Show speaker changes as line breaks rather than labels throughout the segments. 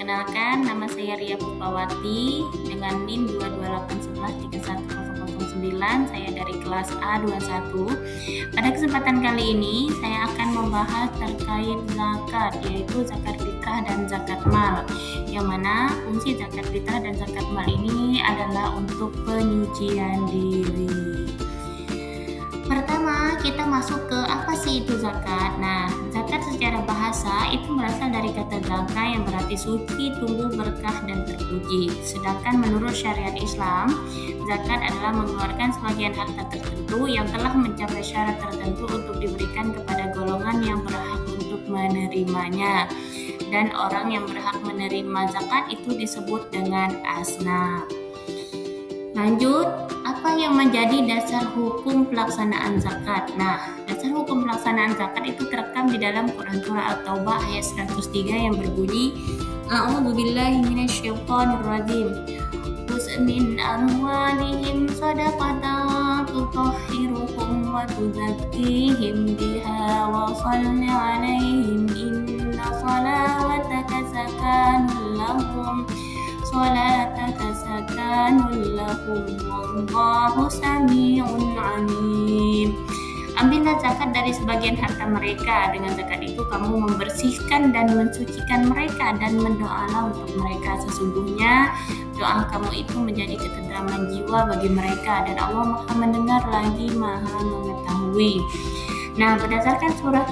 Perkenalkan, nama saya Ria Pupawati dengan NIM 22811310009. Saya dari kelas A21. Pada kesempatan kali ini, saya akan membahas terkait zakat, yaitu zakat fitrah dan zakat mal. Yang mana fungsi zakat fitrah dan zakat mal ini adalah untuk penyucian diri. Pertama, kita masuk ke apa sih itu zakat. Nah, zakat secara bahasa itu berasal dari kata zaka yang berarti suci, tumbuh, berkah, dan terpuji. Sedangkan menurut syariat Islam, zakat adalah mengeluarkan sebagian harta tertentu yang telah mencapai syarat tertentu untuk diberikan kepada golongan yang berhak untuk menerimanya. Dan orang yang berhak menerima zakat itu disebut dengan asnaf. Lanjut, apa yang menjadi dasar hukum pelaksanaan zakat? Nah, dasar hukum pelaksanaan zakat itu terekam di dalam Quran Surah At-Taubah ayat 103 yang berbunyi, A'udzubillahi minasyaitonirrajim. Khudz min amwalihim shadaqatan tutahhiruhum wa tuzakkihim biha wa shalli 'alaihim inna shalawataka sakanun lahum. Salataka sakanun lahum wallahu sami'un alim. Ambillah zakat dari sebagian harta mereka. Dengan zakat itu kamu membersihkan dan mensucikan mereka dan mendoalah untuk mereka. Sesungguhnya doa kamu itu menjadi ketentraman jiwa bagi mereka dan Allah Maha mendengar lagi Maha mengetahui. Nah, berdasarkan surah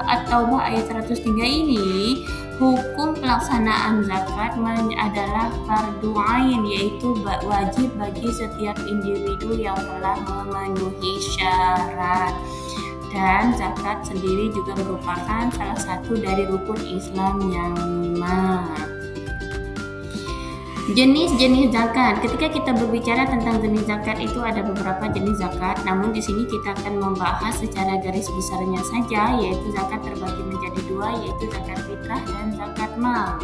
At-Taubah ayat 103 ini, hukum pelaksanaan zakat adalah fardu ain, yaitu wajib bagi setiap individu yang telah memenuhi syarat. Dan zakat sendiri juga merupakan salah satu dari rukun Islam yang 5. Jenis-jenis zakat. Ketika kita berbicara tentang jenis zakat itu ada beberapa jenis zakat, namun di sini kita akan membahas secara garis besarnya saja, yaitu zakat terbagi menjadi dua, yaitu zakat fitrah dan zakat mal.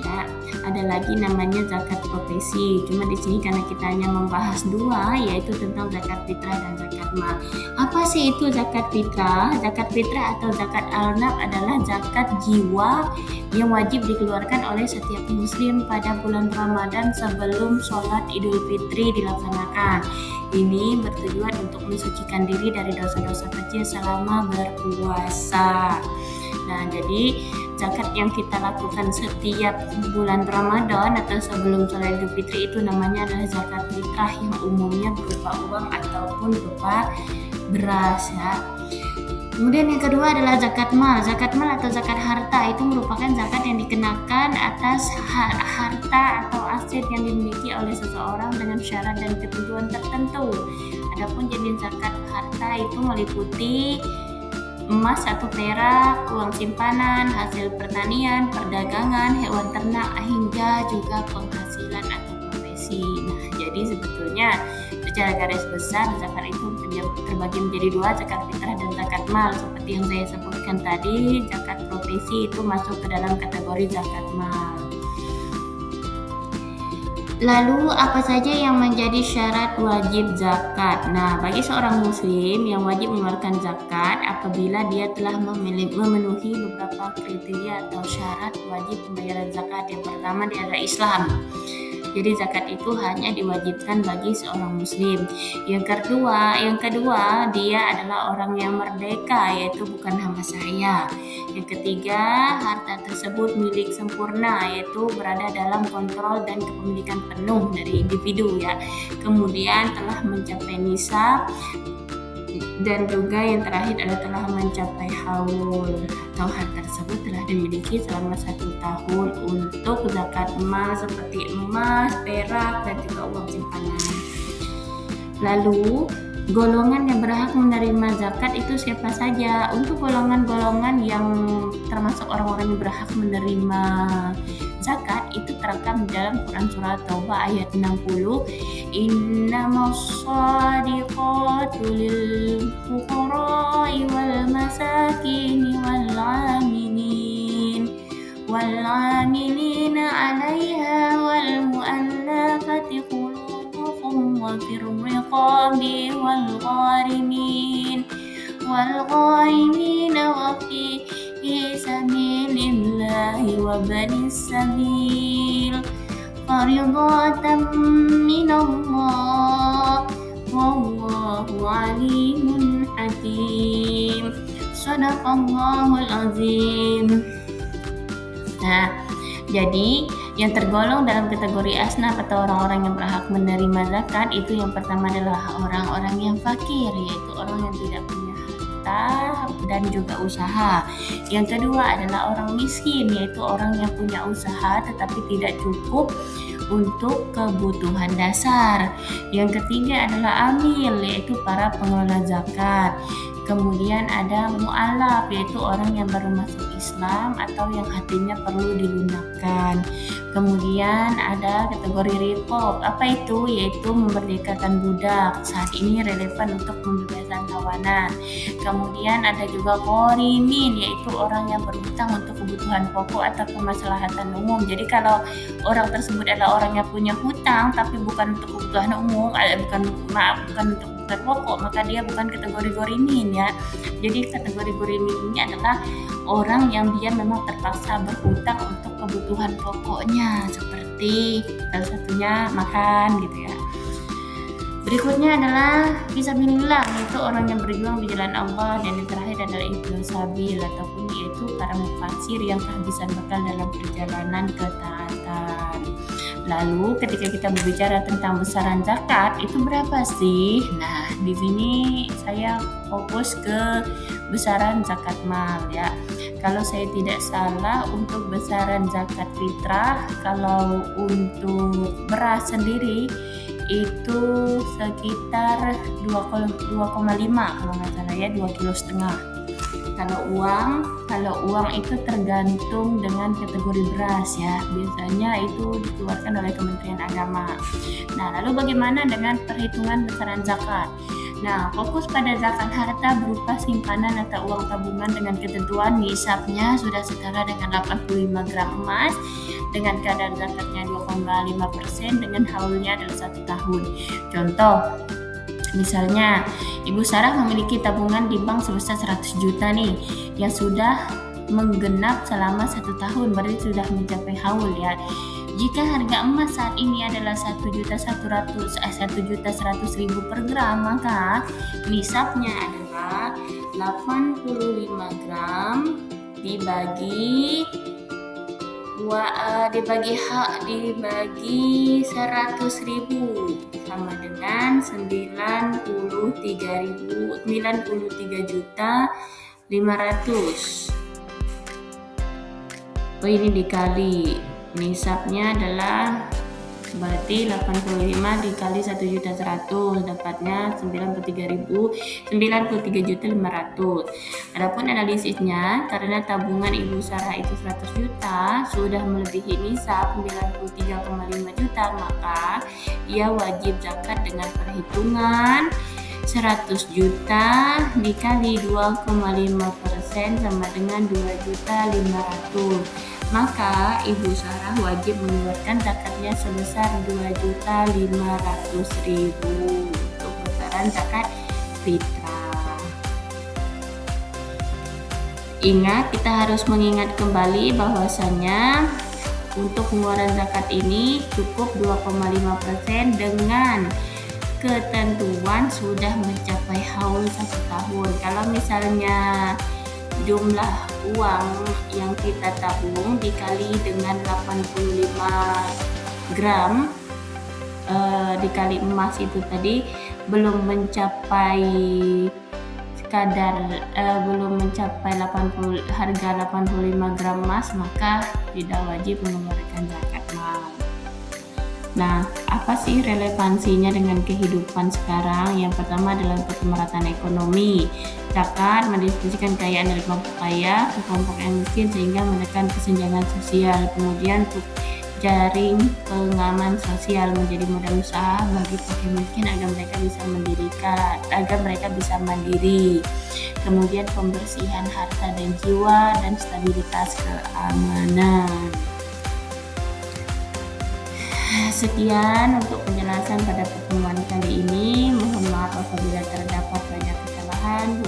Ya, ada lagi namanya zakat profesi. Cuma di sini karena kita hanya membahas dua, yaitu tentang zakat fitrah dan zakat mal. Apa sih itu zakat fitrah? Zakat fitrah atau zakat al-naf adalah zakat jiwa yang wajib dikeluarkan oleh setiap muslim pada bulan Ramadan sebelum sholat Idul Fitri dilaksanakan. Ini bertujuan untuk mensucikan diri dari dosa-dosa kecil selama berpuasa. Nah, jadi zakat yang kita lakukan setiap bulan Ramadan atau sebelum sholat Idul Fitri itu namanya adalah zakat fitrah yang umumnya berupa uang ataupun berupa beras, ya. Kemudian yang kedua adalah zakat mal. Zakat mal atau zakat harta itu merupakan zakat yang dikenakan atas harta atau aset yang dimiliki oleh seseorang dengan syarat dan ketentuan tertentu. Adapun jenis zakat harta itu meliputi emas atau perak, uang simpanan, hasil pertanian, perdagangan, hewan ternak, hingga juga penghasilan atau profesi. Nah, jadi sebetulnya secara garis besar zakat itu terbagi menjadi dua, zakat fitrah dan zakat mal. Seperti yang saya sebutkan tadi, zakat profesi itu masuk ke dalam kategori zakat mal. Lalu apa saja yang menjadi syarat wajib zakat? Nah, bagi seorang muslim yang wajib mengeluarkan zakat apabila dia telah memenuhi beberapa kriteria atau syarat wajib pembayaran zakat. Yang pertama, dia adalah Islam. Jadi zakat itu hanya diwajibkan bagi seorang muslim. Yang kedua dia adalah orang yang merdeka, yaitu bukan hamba sahaya. Yang ketiga, harta tersebut milik sempurna, yaitu berada dalam kontrol dan kepemilikan penuh dari individu, ya. Kemudian telah mencapai nisab, dan juga yang terakhir adalah telah mencapai haul atau harta tersebut telah dimiliki selama 1 tahun untuk zakat mal seperti emas, perak, dan juga uang simpanan. Lalu golongan yang berhak menerima zakat itu siapa saja? Untuk golongan-golongan yang termasuk orang-orang yang berhak menerima zakat itu terekam di dalam Quran Surah Taubah ayat 60. Innamas shadiqatu lil fuqara'i wal masakini wal 'amilina 'alaiha wal mu'allafati qulubuhum wa fir riqabi wal gharimin wa fi sabilillah lillahi wa banis sabil fariidatan minallah wallahu alimun hakim. Shadaqallahul azim. Nah, jadi yang tergolong dalam kategori asnaf atau orang-orang yang berhak menerima zakat itu yang pertama adalah orang-orang yang fakir, yaitu orang yang tidak punya harta dan juga usaha. Yang kedua adalah orang miskin, yaitu orang yang punya usaha tetapi tidak cukup untuk kebutuhan dasar. Yang ketiga adalah amil, yaitu para pengelola zakat. Kemudian ada mu'alaf, yaitu orang yang baru masuk Islam atau yang hatinya perlu dilunakkan. Kemudian ada kategori riqab. Apa itu? Yaitu memerdekakan budak. Saat ini relevan untuk pembebasan tawanan. Kemudian ada juga qorimin, yaitu orang yang berhutang untuk kebutuhan pokok atau kemaslahatan umum. Jadi kalau orang tersebut adalah orang yang punya hutang tapi bukan untuk kebutuhan umum, bukan untuk kebutuhan pokok, maka dia bukan kategori qorimin ya. Jadi kategori qorimin ini adalah orang yang dia memang terpaksa berhutang untuk kebutuhan pokoknya, seperti salah satunya makan gitu ya. Berikutnya adalah fisabilillah, yaitu orang yang berjuang di jalan Allah. Dan yang terakhir adalah ibnu sabil, ataupun yaitu para mufasir yang kehabisan bekal dalam perjalanan ketaatan. Lalu ketika kita berbicara tentang besaran zakat, itu berapa sih? Nah, di sini saya fokus ke besaran zakat mal ya. Kalau saya tidak salah untuk besaran zakat fitrah, kalau untuk beras sendiri itu sekitar 2,5 kalau nggak salah ya, 2,5 kilo. Kalau uang itu tergantung dengan kategori beras ya. Biasanya itu dikeluarkan oleh Kementerian Agama. Nah, lalu bagaimana dengan perhitungan besaran zakat? Nah, fokus pada zakat harta berupa simpanan atau uang tabungan dengan ketentuan nisabnya sudah setara dengan 85 gram emas dengan kadar zakatnya 2,5% dengan haulnya adalah 1 tahun. Contoh, misalnya Ibu Sarah memiliki tabungan di bank sebesar 100 juta nih yang sudah menggenap selama 1 tahun, berarti sudah mencapai haul ya. Jika harga emas saat ini adalah 1.100.000 per gram, maka nisabnya adalah 85 gram dibagi 100.000 sama dengan 93.500. Ini dikali nisabnya adalah berarti 85 dikali 1.100.000 dapatnya 93.500. Adapun analisisnya, karena tabungan Ibu Sarah itu 100 juta sudah melebihi nisab 93,5 juta, maka ia wajib zakat dengan perhitungan 100 juta dikali 2,5% sama dengan 2.500.000. Maka Ibu Sarah wajib mengeluarkan zakatnya sebesar 2.500.000 untuk besaran zakat fitrah. Ingat, kita harus mengingat kembali bahwasanya untuk pengeluaran zakat ini cukup 2,5% dengan ketentuan sudah mencapai haul 1 tahun. Kalau misalnya jumlah uang yang kita tabung dikali dengan 85 gram dikali emas itu tadi belum mencapai harga 85 gram emas, maka tidak wajib mengeluarkan zakat mal. Nah, apa sih relevansinya dengan kehidupan sekarang? Yang pertama adalah untuk pemerataan ekonomi. Zakat mendistribusikan kekayaan dari kelompok kaya ke kelompok yang miskin sehingga menekan kesenjangan sosial. Kemudian untuk jaring pengaman sosial menjadi modal usaha bagi fakir miskin agar mereka bisa mandiri. Kemudian pembersihan harta dan jiwa dan stabilitas keamanan. Sekian untuk penjelasan pada pertemuan kali ini. Mohon maaf apabila terdapat banyak kesalahan.